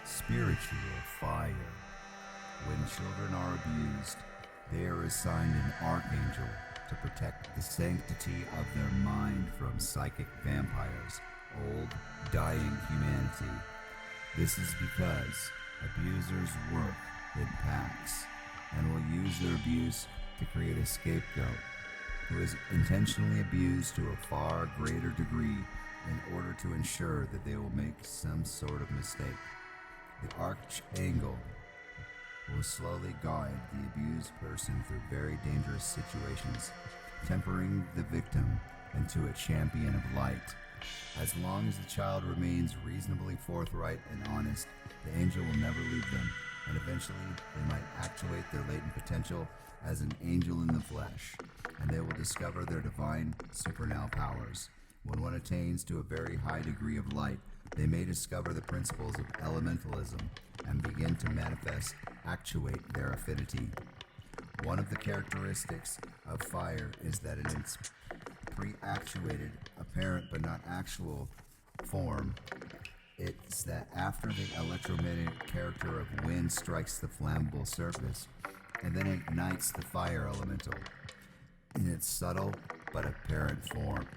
Spiritual fire. When children are abused, they are assigned an archangel to protect the sanctity of their mind from psychic vampires, old, dying humanity. This is because abusers work in packs and will use their abuse to create a scapegoat who is intentionally abused to a far greater degree in order to ensure that they will make some sort of mistake. The archangel will slowly guide the abused person through very dangerous situations, tempering the victim into a champion of light. As long as the child remains reasonably forthright and honest, the angel will never leave them, and eventually they might actuate their latent potential as an angel in the flesh, and they will discover their divine supernal powers. When one attains to a very high degree of light, they may discover the principles of elementalism and begin to manifest, actuate their affinity. One of the characteristics of fire is that in its pre-actuated, apparent but not actual form, it's that after the electromagnetic character of wind strikes the flammable surface, and then ignites the fire elemental in its subtle but apparent form.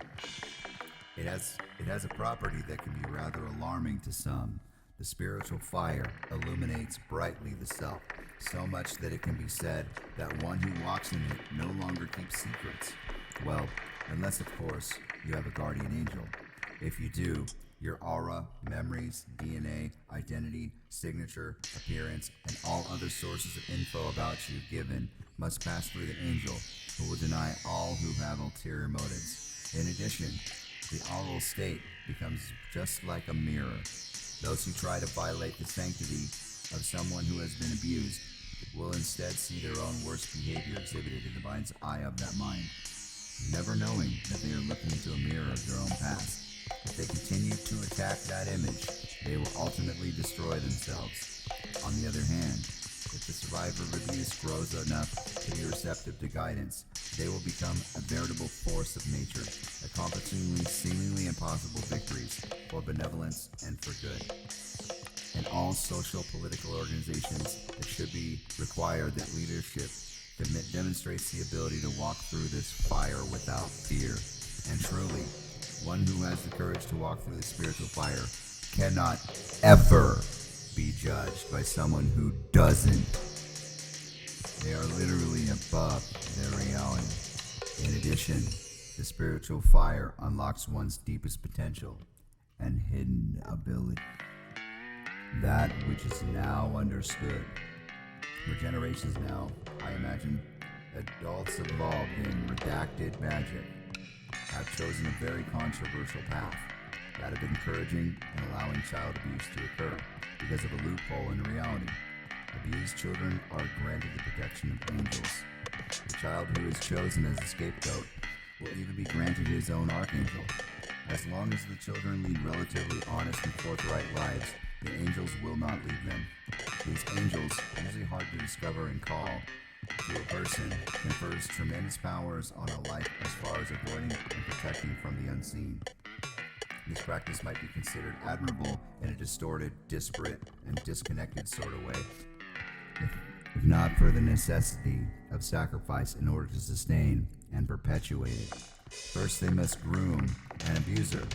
It has a property that can be rather alarming to some. The spiritual fire illuminates brightly the self, so much that it can be said that one who walks in it no longer keeps secrets. Well, unless of course you have a guardian angel. If you do, your aura, memories, DNA, identity, signature, appearance, and all other sources of info about you given must pass through the angel, who will deny all who have ulterior motives. In addition, the aural state becomes just like a mirror. Those who try to violate the sanctity of someone who has been abused will instead see their own worst behavior exhibited in the mind's eye of that mind, never knowing that they are looking into a mirror of their own past. If they continue to attack that image, they will ultimately destroy themselves. On the other hand, if the survivor of abuse grows enough to be receptive to guidance, they will become a veritable force of nature, accomplishing seemingly impossible victories for benevolence and for good. In all social political organizations, it should be required that leadership demonstrates the ability to walk through this fire without fear. And truly, one who has the courage to walk through the spiritual fire cannot ever be judged by someone who doesn't. They are literally above their reality. In addition, the spiritual fire unlocks one's deepest potential and hidden ability. That which is now understood. For generations now, I imagine adults involved in redacted magic have chosen a very controversial path, that of encouraging and allowing child abuse to occur because of a loophole in reality. Abused children are granted the protection of angels. The child who is chosen as a scapegoat will even be granted his own archangel. As long as the children lead relatively honest and forthright lives, the angels will not leave them. These angels, usually hard to discover and call to a person, confers tremendous powers on a life as far as avoiding and protecting from the unseen. This practice might be considered admirable in a distorted, disparate, and disconnected sort of way, if not for the necessity of sacrifice in order to sustain and perpetuate it. First, they must groom an abuser,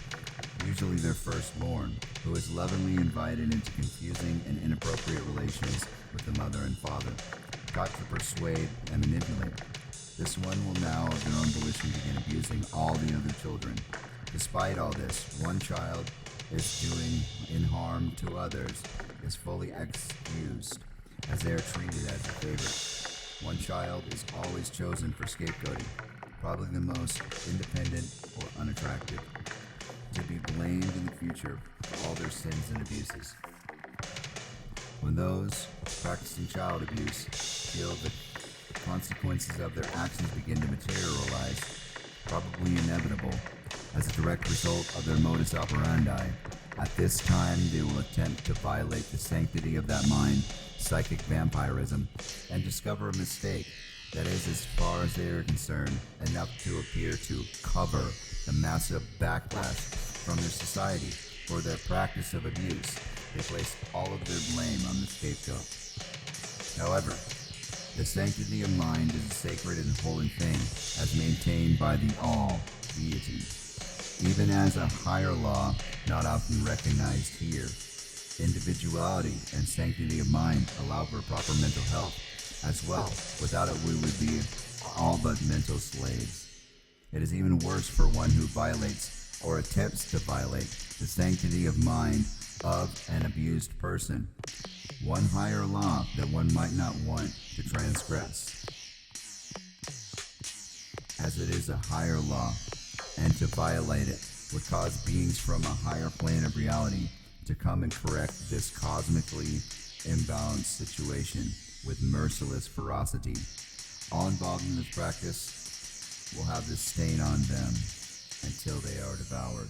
usually their firstborn, who is lovingly invited into confusing and inappropriate relations with the mother and father, taught to persuade and manipulate. This one will now, of their own volition, begin abusing all the other children. Despite all this, one child is doing in harm to others is fully excused, as they are treated as a favorite. One child is always chosen for scapegoating, probably the most independent or unattractive, to be blamed in the future for all their sins and abuses. When those practicing child abuse feel the consequences of their actions begin to materialize, probably inevitable, as a direct result of their modus operandi, at this time they will attempt to violate the sanctity of that mind, psychic vampirism, and discover a mistake that is, as far as they are concerned, enough to appear to cover the massive backlash from their society for their practice of abuse. They place all of their blame on the scapegoat. However, the sanctity of mind is a sacred and holy thing as maintained by the all deity. Even as a higher law not often recognized here, individuality and sanctity of mind allow for proper mental health as well. Without it, we would be all but mental slaves. It is even worse for one who violates or attempts to violate the sanctity of mind of an abused person. One higher law that one might not want to transgress, as it is a higher law, and to violate it would cause beings from a higher plane of reality to come and correct this cosmically imbalanced situation with merciless ferocity. All involved in this practice will have this stain on them until they are devoured.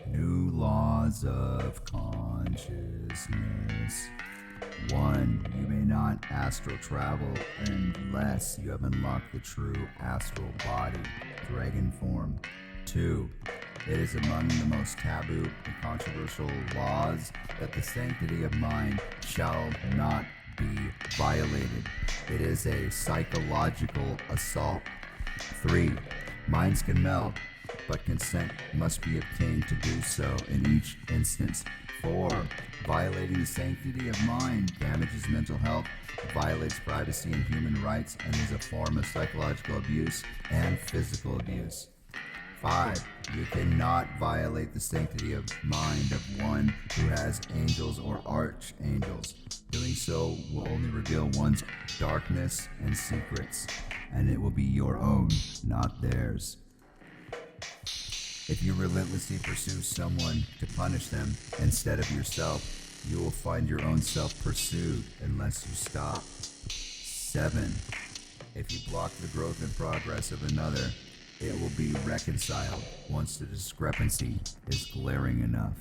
New laws of consciousness. 1. You may not astral travel unless you have unlocked the true astral body, dragon form. 2. It is among the most taboo and controversial laws that the sanctity of mind shall not be violated. It is a psychological assault. 3. Minds can meld, but consent must be obtained to do so in each instance. 4. Violating the sanctity of mind damages mental health, violates privacy and human rights, and is a form of psychological abuse and physical abuse. 5. You cannot violate the sanctity of mind of one who has angels or archangels. Doing so will only reveal one's darkness and secrets, and it will be your own, not theirs. If you relentlessly pursue someone to punish them instead of yourself, you will find your own self pursued unless you stop. 7. If you block the growth and progress of another, it will be reconciled once the discrepancy is glaring enough.